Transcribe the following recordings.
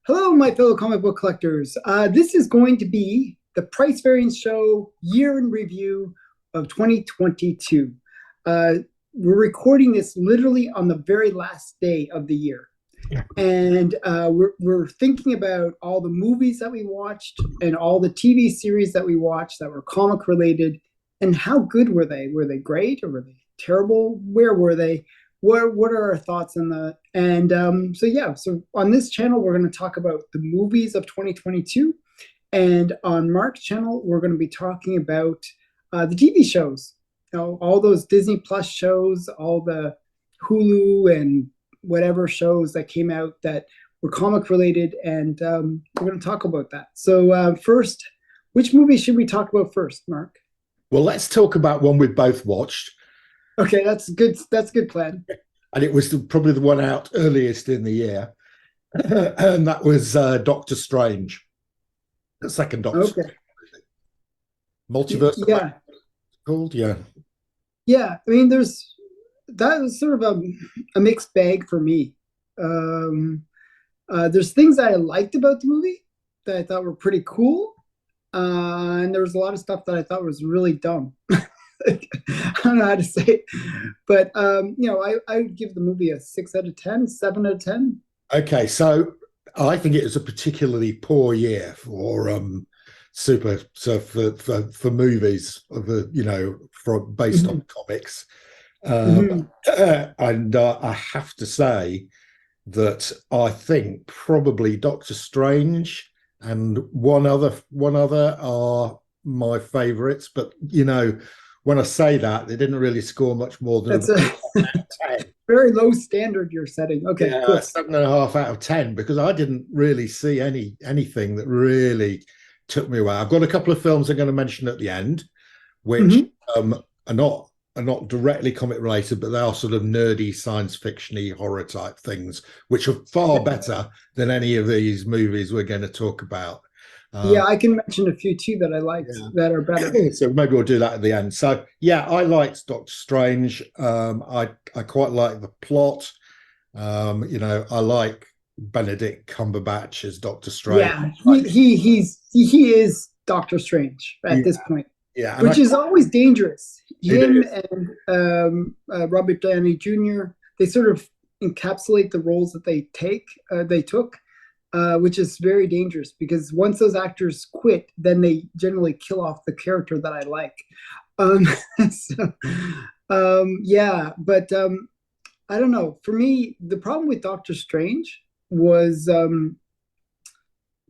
Hello, my fellow comic book collectors. This is going to be the Price Variance Show year in review of 2022. Uh, we're recording this literally on the very last day of the year. And we're thinking about all the movies that we watched and all the TV series that we watched that were comic related, and how good were they? Were they great or were they terrible? Where were they? What are our thoughts on that? And so on this channel, we're going to talk about the movies of 2022. And on Mark's channel, we're going to be talking about the TV shows. You know, all those Disney Plus shows, all the Hulu and whatever shows that came out that were comic related, and we're going to talk about that. So first, which movie should we talk about first, Mark? Well, let's talk about one we both watched, Okay, that's good. That's a good plan. and it was probably the one out earliest in the year, and that was Doctor Strange, the second Doctor Okay. Strange, Multiverse of Yeah, called, yeah. yeah. I mean, that was sort of a mixed bag for me. Um, there's things that I liked about the movie that I thought were pretty cool, and there was a lot of stuff that I thought was really dumb. I don't know how to say it, but I would give the movie a 6 out of 10, 7 out of 10. Okay, so I think it was a particularly poor year for for movies of the from based on Mm-hmm. comics, um, Mm-hmm. and I have to say that I think probably Doctor Strange and one other are my favourites. But when I say that, they didn't really score much more than That's about a 10. very low standard you're setting. Okay, Yeah, cool. 7.5 out of 10, because I didn't really see anything that really took me away. I've got a couple of films I'm going to mention at the end, which Mm-hmm. are not directly comic related, but they are sort of nerdy science fictiony horror type things, which are far better than any of these movies we're going to talk about. Yeah, Um, I can mention a few too that I liked yeah. that are better. So maybe we'll do that at the end. So yeah, I liked Doctor Strange. I quite like the plot. I like Benedict Cumberbatch as Doctor Strange. Yeah, Like, he is Doctor Strange at yeah, this point, yeah, and which is always dangerous. it Him is. and Robert Downey Jr. They sort of encapsulate the roles that they took, which is very dangerous because once those actors quit, then they generally kill off the character that I like. Um, so, yeah, but I don't know. For me, the problem with Doctor Strange was,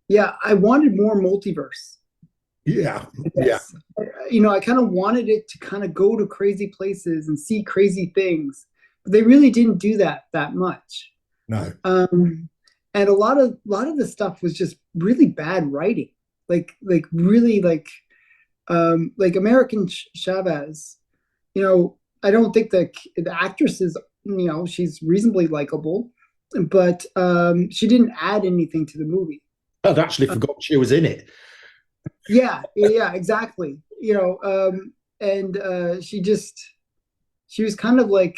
yeah, I wanted more multiverse. Yeah, yeah, Yes. I kind of wanted it to kind of go to crazy places and see crazy things, but they really didn't do that much. no, And a lot of the stuff was just really bad writing, like really like American Chavez. I don't think the actress is, she's reasonably likable, but she didn't add anything to the movie. I'd actually forgot she was in it. Yeah, yeah, exactly. And she was kind of like,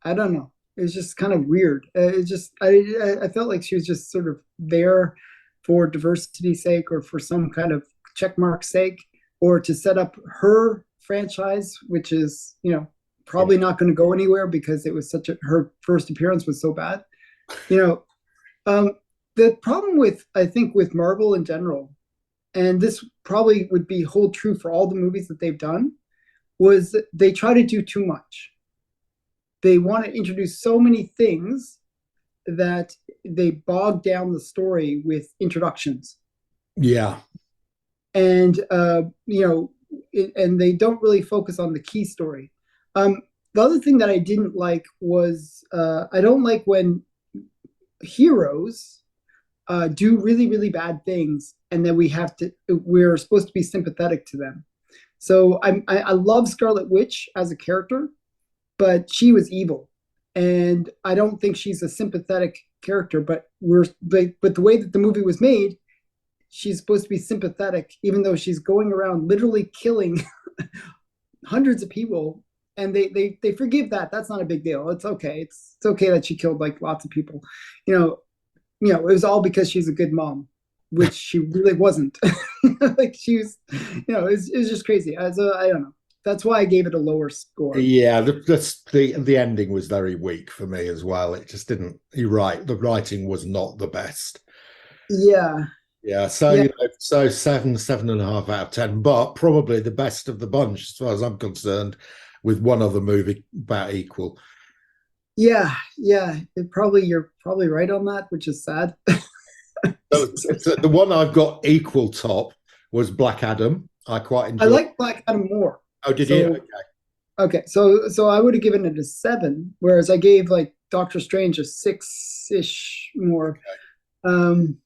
I don't know. It was just kind of weird. It just I felt like she was just sort of there for diversity's sake or for some kind of check mark sake or to set up her franchise, which is Yeah, probably not going to go anywhere because it was her first appearance was so bad. You know, um, the problem with I think with Marvel in general, and this probably would be hold true for all the movies that they've done, was that they try to do too much. They want to introduce so many things that they bog down the story with introductions, yeah, and and they don't really focus on the key story. Um, the other thing that I didn't like was I don't like when heroes do really really bad things, and then we're supposed to be sympathetic to them. So I love Scarlet Witch as a character, but she was evil, and I don't think she's a sympathetic character. But the way that the movie was made, she's supposed to be sympathetic, even though she's going around literally killing hundreds of people. And they forgive that. That's not a big deal. It's okay. It's okay that she killed like lots of people. You know, it was all because she's a good mom, which she really wasn't. Like she was, it was just crazy. So I don't know. That's why I gave it a lower score. Yeah, the ending was very weak for me as well. It just didn't. You're right. The writing was not the best. Yeah, Yeah, so yeah, so 7.5 out of 10, but probably the best of the bunch as far as I'm concerned, with one other movie about equal. yeah. You're probably right on that, which is sad. So the one I've got equal top was Black Adam. I quite I enjoyed. like Black Adam more. Oh, did you? So okay, so I would have given it a 7, whereas I gave like Doctor Strange a 6-ish more. Um,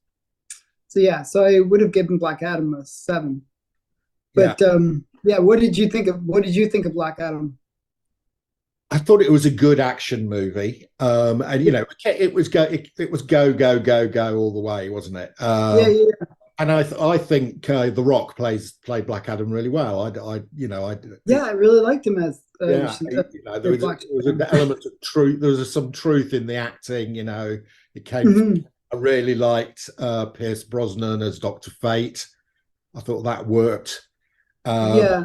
so yeah, so I would have given Black Adam a 7. Yeah, But yeah, what did you think of Black Adam? I thought it was a good action movie. And Yeah, it was go go go go all the way, wasn't it? yeah, yeah, And I think The Rock played Black Adam really well. yeah. I really liked him as Yeah, there was Black there was an Adam. element of truth. There was some truth in the acting. It came. Mhm. I really liked Pierce Brosnan as Doctor Fate. I thought that worked. Um, Yeah,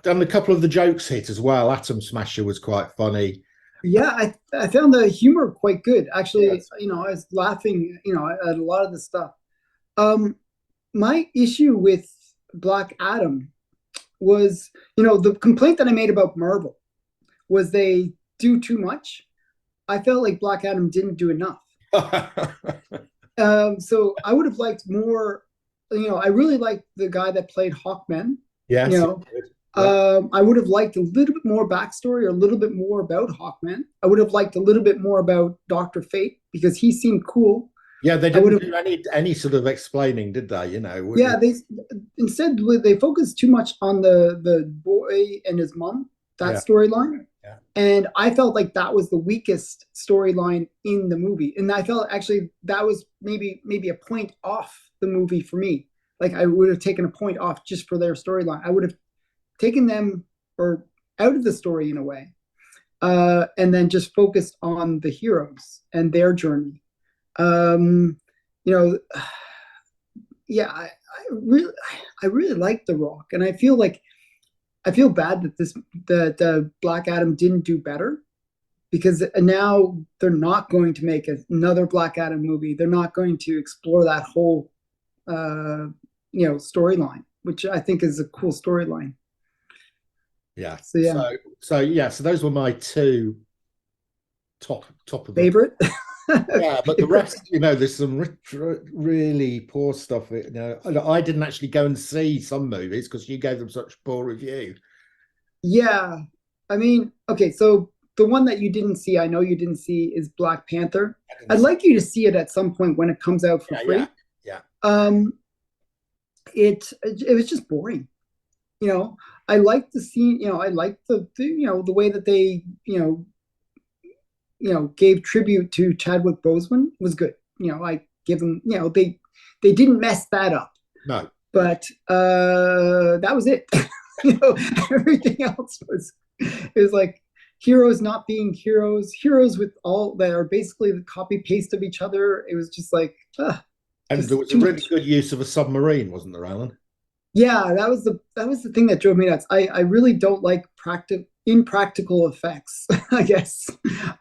and a couple of the jokes hit as well. Atom Smasher was quite funny. yeah. I found the humor quite good. Actually, Yes. I was laughing, at a lot of the stuff. Um, my issue with Black Adam was, the complaint that I made about Marvel was they do too much. I felt like Black Adam didn't do enough. So I would have liked more. I really liked the guy that played Hawkman. You Yes. know, Yeah. I would have liked a little bit more backstory or a little bit more about Hawkman. I would have liked a little bit more about Doctor Fate because he seemed cool. Yeah, they I would didn't have, do any sort of explaining, did they? yeah. They focused too much on the boy and his mom, that Yeah, storyline. yeah, And I felt like that was the weakest storyline in the movie. And I felt actually that was maybe a point off the movie for me. Like I would have taken a point off just for their storyline. I would have taken them or out of the story in a way, and then just focused on the heroes and their journey. Um, you know, yeah, I really like The Rock, and I feel bad that Black Adam didn't do better because now they're not going to make another Black Adam movie. They're not going to explore that whole uh, storyline, which I think is a cool storyline. yeah. So yeah, So those were my two top of the. favorite. Yeah, but the Favorite. rest, there's some really poor stuff. I didn't actually go and see some movies because you gave them such poor review. Yeah, I mean, okay, so the one that you didn't see, I know you didn't see, is Black Panther. I didn't I'd see. like you to see it at some point when it comes out for Yeah, yeah, free. yeah, Um, it was just boring. You know, I liked the scene. I liked the way that they gave tribute to Chadwick Boseman was good. I give them. They didn't mess that up, no, but that was it. Everything else was like heroes not being heroes with all that are basically the copy paste of each other. It was just like and there just was a too really much. good use of a submarine, wasn't there, Alan? Yeah, that was the thing that drove me nuts. I really don't like impractical effects, I guess,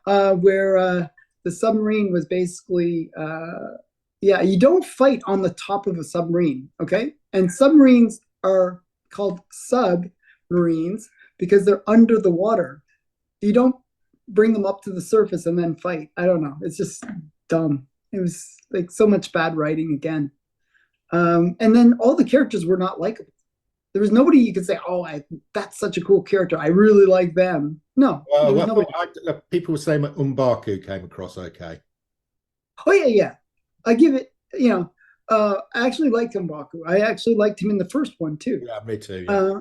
where the submarine was basically yeah, you don't fight on the top of a submarine, okay? And submarines are called submarines because they're under the water. You don't bring them up to the surface and then fight. I don't know. It's just dumb. It was like so much bad writing again. And then all the characters were not likable. There was nobody you could say, "Oh, that's such a cool character. I really like them." No, there Well, was I thought nobody. people were saying that Umbaku came across okay. Oh yeah, yeah. I give it. I actually liked Mbaku. I actually liked him in the first one too. Yeah, me too. Yeah.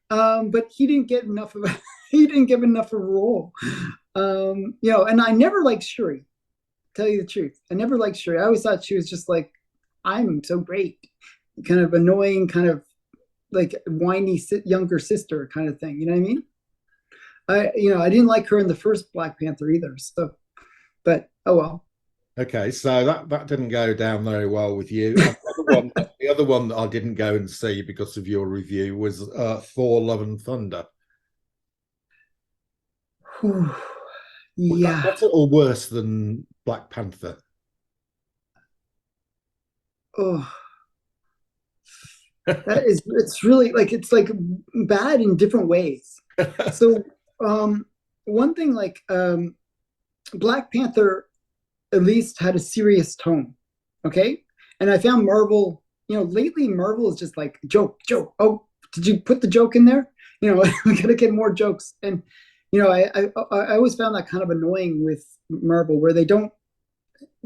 Uh, but he didn't get enough of he didn't give enough of a role. And I never liked Shuri. Tell you the truth, I never liked Shuri. I always thought she was just like, I'm so great, kind of annoying, kind of like whiny younger sister kind of thing. You know what I mean? I didn't like her in the first Black Panther either. So, but oh well. Okay, so that didn't go down very well with you. And the other one that I didn't go and see because of your review was Thor: Love and Thunder. Whew. Was that Yeah. better or worse than Black Panther? Oh, it's really like it's like bad in different ways. So, um, one thing like Black Panther at least had a serious tone, okay? And I found Marvel, lately Marvel is just like joke, joke. Oh, did you put the joke in there? We gotta get more jokes. And I always found that kind of annoying with Marvel, where they don't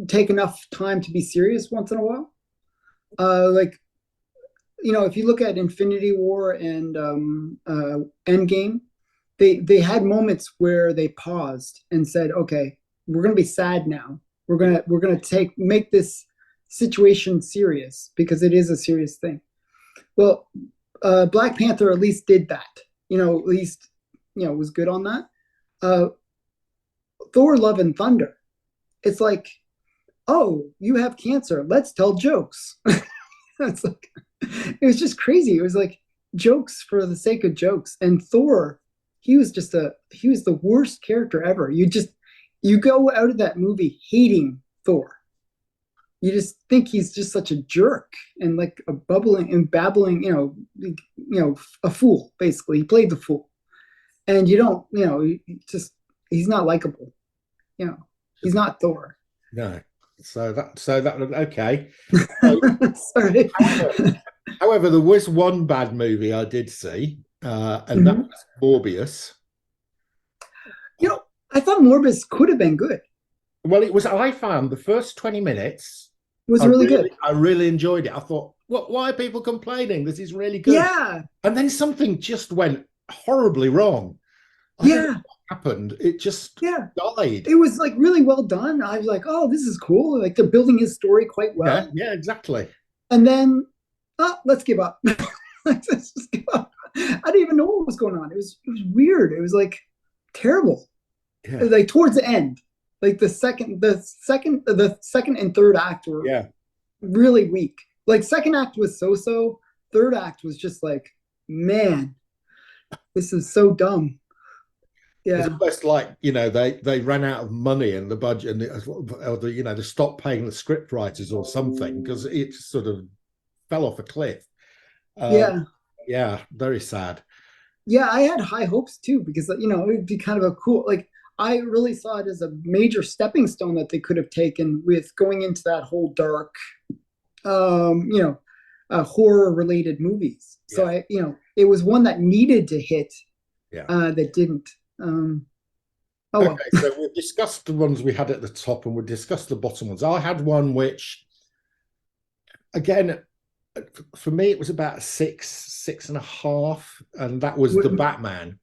take enough time to be serious once in a while. Like if you look at Infinity War and Endgame, they had moments where they paused and said, "Okay, we're gonna be sad now. We're gonna make this situation serious because it is a serious thing." Well, Black Panther at least did that. At least was good on that. Uh, Thor: Love and Thunder. It's like, oh, you have cancer. Let's tell jokes. It's like it was just crazy. It was like jokes for the sake of jokes. And Thor, he was the worst character ever. You go out of that movie hating Thor. You just think he's just such a jerk and like a bubbling and babbling, a fool basically. He played the fool, and you don't, just he's not likable. You know, he's not Thor. No. So that okay. So, Sorry. however, however, there was one bad movie I did see, and that Mhm. was Morbius. You know, I thought Morbius could have been good. Well, it was. I found the first 20 minutes. It was really good. I really enjoyed it. I thought, what? Why are people complaining? This is really good. Yeah, And then something just went horribly wrong. I don't know yeah, what happened. It just yeah. died. It was like really well done. I was like, oh, this is cool. Like they're building his story quite Yeah, well. yeah, exactly. And then, oh, let's give up. Let's just give up. I didn't even know what was going on. It was weird. It was like terrible. Yeah, Like towards the end, like the second and third act were yeah. really weak. Like second act was so. Third act was just like, man, this is so dumb. It's Yeah, almost like they ran out of money in the budget, and they stopped paying the script writers or something because it sort of fell off a cliff. Um, yeah. yeah, very sad. Yeah, I had high hopes too because it'd be kind of a cool like I really saw it as a major stepping stone that they could have taken with going into that whole dark um, you know, horror related movies. So Yeah, it was one that needed to hit yeah. that didn't. Um, oh Okay, well. so we've discussed the ones we had at the top, and we've discussed the bottom ones. I had one which, again, for me, it was about a 6.5, and that was the Batman.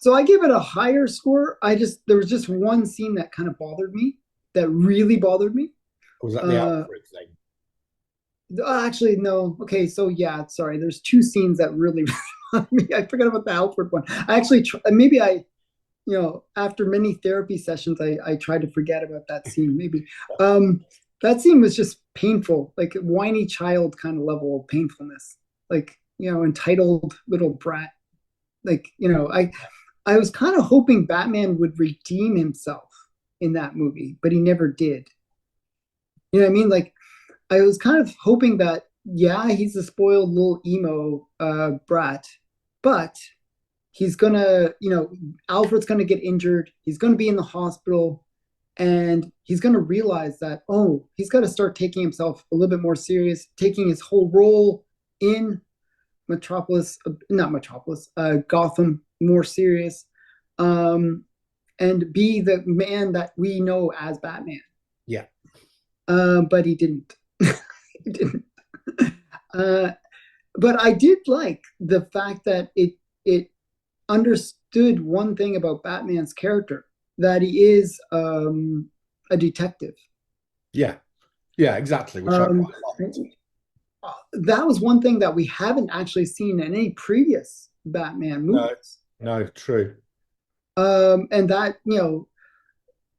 So I gave it a higher score. There was just one scene that kind of bothered me, that really bothered me. Was that the Uh, Alfred thing? Actually, no. Okay, so yeah, sorry. There's two scenes that really. I forgot about the Alfred one. I actually maybe after many therapy sessions, I tried to forget about that scene. Maybe that scene was just painful, like whiny child kind of level of painfulness, like entitled little brat. Like I was kind of hoping Batman would redeem himself in that movie, but he never did. You know what I mean? Like I was kind of hoping that, yeah, he's a spoiled little emo brat, but he's gonna, Alfred's gonna get injured. He's gonna be in the hospital, and he's gonna realize that, oh, he's got to start taking himself a little bit more serious, taking his whole role in not Metropolis, Gotham more serious, um, and be the man that we know as Batman. Yeah. But he didn't. He didn't. Uh, but I did like the fact that it understood one thing about Batman's character, that he is a detective. Yeah, yeah, exactly. Which I Um, quite liked. that was one thing that we haven't actually seen in any previous Batman No, movies. no, true. And that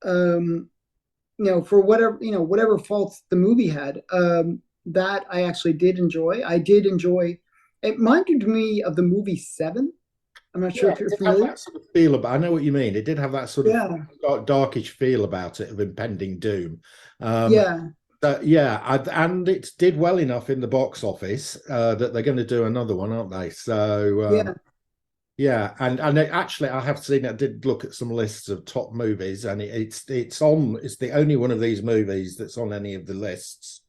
um, for whatever, whatever faults the movie had, that I actually did enjoy. I did enjoy. It reminded me of the movie Seven. I'm not sure Yeah, if it you're did have familiar. that sort of feel about. I know what you mean. It did have that sort of Yeah, darkish feel about it of impending doom. Um, yeah, yeah, and it did well enough in the box office that they're going to do another one, aren't they? So yeah. yeah, and actually, I have seen. I did look at some lists of top movies, and it's on. It's the only one of these movies that's on any of the lists.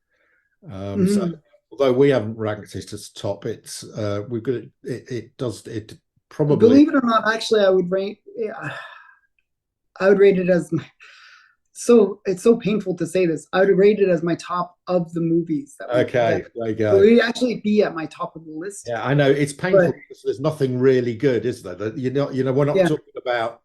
So Mhm. although we haven't ranked it as top, it's we've got it. It does it probably Believe it or not, actually, I would rate. Yeah, I would rate it as my. So it's so painful to say this. I would rate it as my top of the movies that we okay. that. There you So go. it would actually be at my top of the list. Yeah, I know it's But painful because there's nothing really good, is there? That we're not yeah, talking about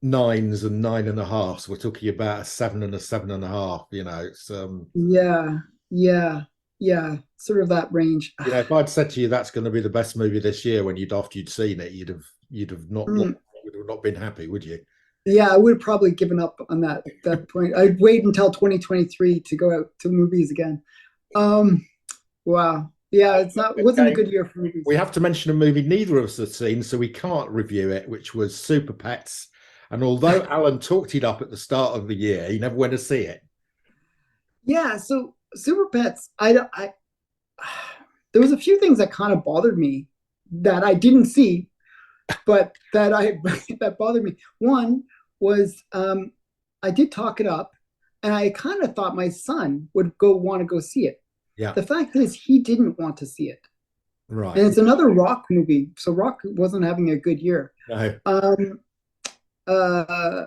nines and nine and a halves. We're talking about a seven and a seven and a half. It's yeah, yeah, yeah. Sort of that range. if I'd said to you that's going to be the best movie this year when after you'd seen it, Mm. you'd have not been happy, would you? Yeah, I would have probably given up on that point. I'd wait until 2023 to go out to movies again. Um, wow. Yeah, it wasn't a Okay. good year for movies. We have to mention a movie neither of us have seen, so we can't review it, which was Super Pets. And although Alan talked it up at the start of the year, he never went to see it. Yeah, so Super Pets, I there was a few things that kind of bothered me that I didn't see, but that I that bothered me. One was I did talk it up, and I kind of thought my son would want to go see it. Yeah, The fact is, he didn't want to see it, and right. it's another Rock movie. So Rock wasn't having a good year. No. Um, uh,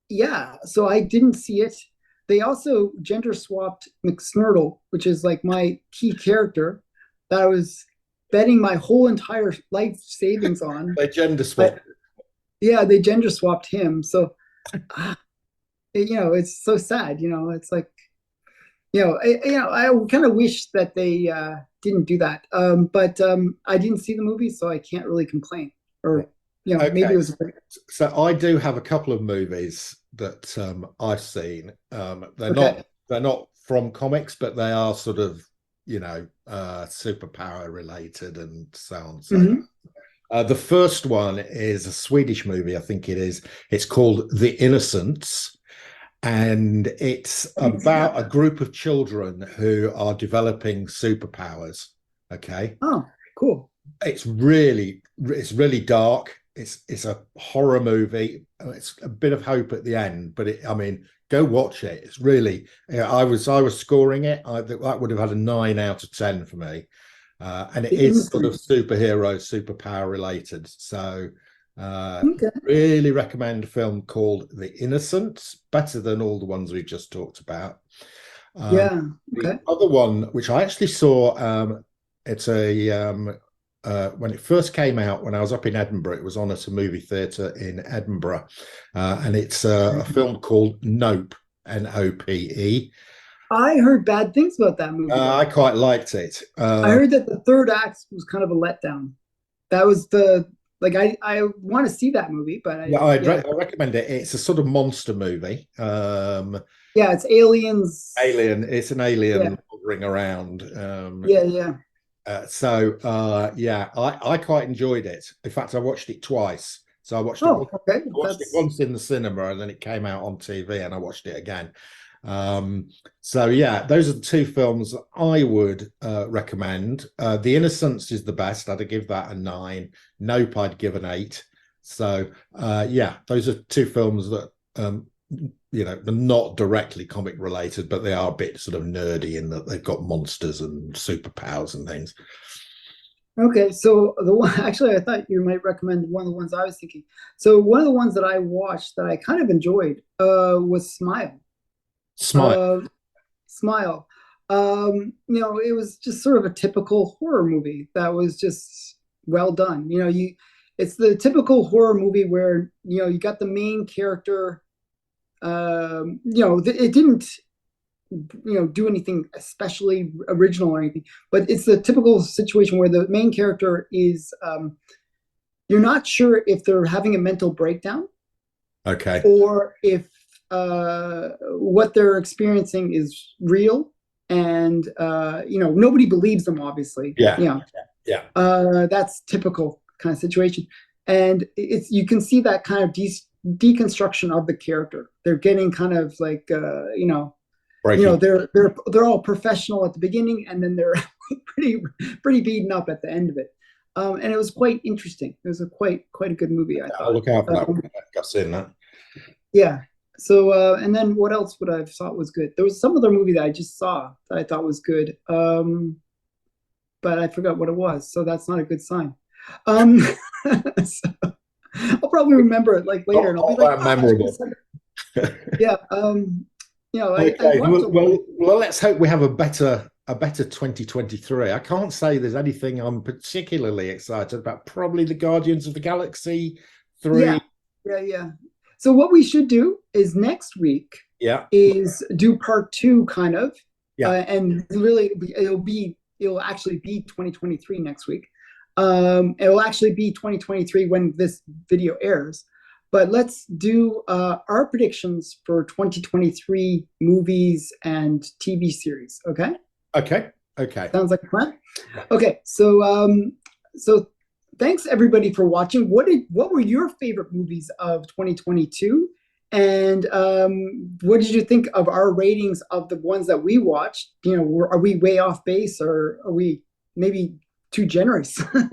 yeah, so I didn't see it. They also gender swapped McSnurtle, which is like my key character that I was betting my whole entire life savings on. They gender But swapped. yeah, they gender swapped him. So, it's so sad. It's like, I kind of wish that they didn't do that. But I didn't see the movie, so I can't really complain. Or, maybe Okay, it was. so I do have a couple of movies that I've seen. Okay. They're not from comics, but they are sort of superpower related and so on. So Hmm. the first one is a Swedish movie, I think it is. It's called The Innocents, and it's about a group of children who are developing superpowers. Okay, Oh, cool. it's really dark. It's a horror movie. It's a bit of hope at the end, but I mean, go watch it. It's really. I was scoring it. That would have had a 9 out of 10 for me, and it The is sort of Innocent. superpower related. So, Okay. really recommend a film called The Innocents. Better than all the ones we've just talked about. Um, Yeah. the Okay. other one, which I actually saw, it's a when it first came out when I was up in Edinburgh, it was on at a movie theatre in Edinburgh, and it's a film called Nope, Nope. I heard bad things about that movie I though. quite liked it. I heard that the third act was kind of a letdown. That was the like I want to see that movie, but Yeah, yeah. I recommend it. It's a sort of monster movie. Yeah, it's aliens. Alien. It's an Yeah. alien hovering around. Yeah, yeah. Yeah, I quite enjoyed it. In fact, I watched it twice. So Oh, okay. I watched it That's once in the cinema, and then it came out on TV, and I watched it again. So yeah, those are the two films I would recommend. The Innocents is the best. I'd give that a 9. Nope, I'd give an 8. So yeah, those are two films that they're not directly comic related, but they are a bit sort of nerdy in that they've got monsters and superpowers and things. okay. So the one actually I thought you might recommend one of the ones I was thinking. So one of the ones that I watched that I kind of enjoyed was Smile. Smile. Uh Smile. It was just sort of a typical horror movie that was just well done. It's the typical horror movie where you got the main character. It didn't do anything especially original or anything, but it's the typical situation where the main character is you're not sure if they're having a mental breakdown Okay. or if what they're experiencing is real, and nobody believes them, obviously. Yeah. Yeah. That's typical kind of situation, and you can see that kind of deconstruction of the character. They're getting kind of like they're all professional at the beginning, and then they're pretty beaten up at the end of it. And it was quite interesting. It was quite a good movie, I thought. I'll look out for that one. I've seen that. Yeah. So and then what else would I have thought was good? There was some other movie that I just saw that I thought was good. But I forgot what it was, so that's not a good sign. So I'll probably remember it like later, and I'll be like, memorable. Yeah. Okay. Well, let's hope we have a better 2023. I can't say there's anything I'm particularly excited about. Probably the Guardians of the Galaxy 3. Yeah. So what we should do is next week is do part 2, kind of. And really it'll actually be 2023 next week. It will actually be 2023 when this video airs. But let's do our predictions for 2023 movies and TV series. Okay. Sounds like a plan. Okay. So thanks everybody for watching. What were your favorite movies of 2022? And what did you think of our ratings of the ones that we watched? Are we way off base, or are we maybe too generous? We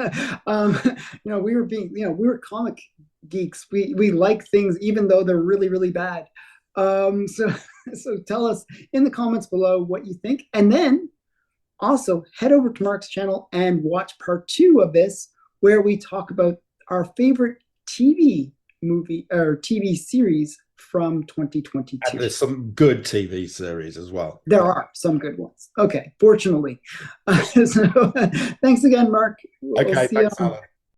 were comic geeks. We like things even though they're really, really bad. So tell us in the comments below what you think, and then also head over to Mark's channel and watch part 2 of this, where we talk about our favorite TV movie or TV series from 2022. And there's some good TV series as well. There are some good ones. Okay, fortunately. So thanks again, Mark. Okay, thanks, Alan.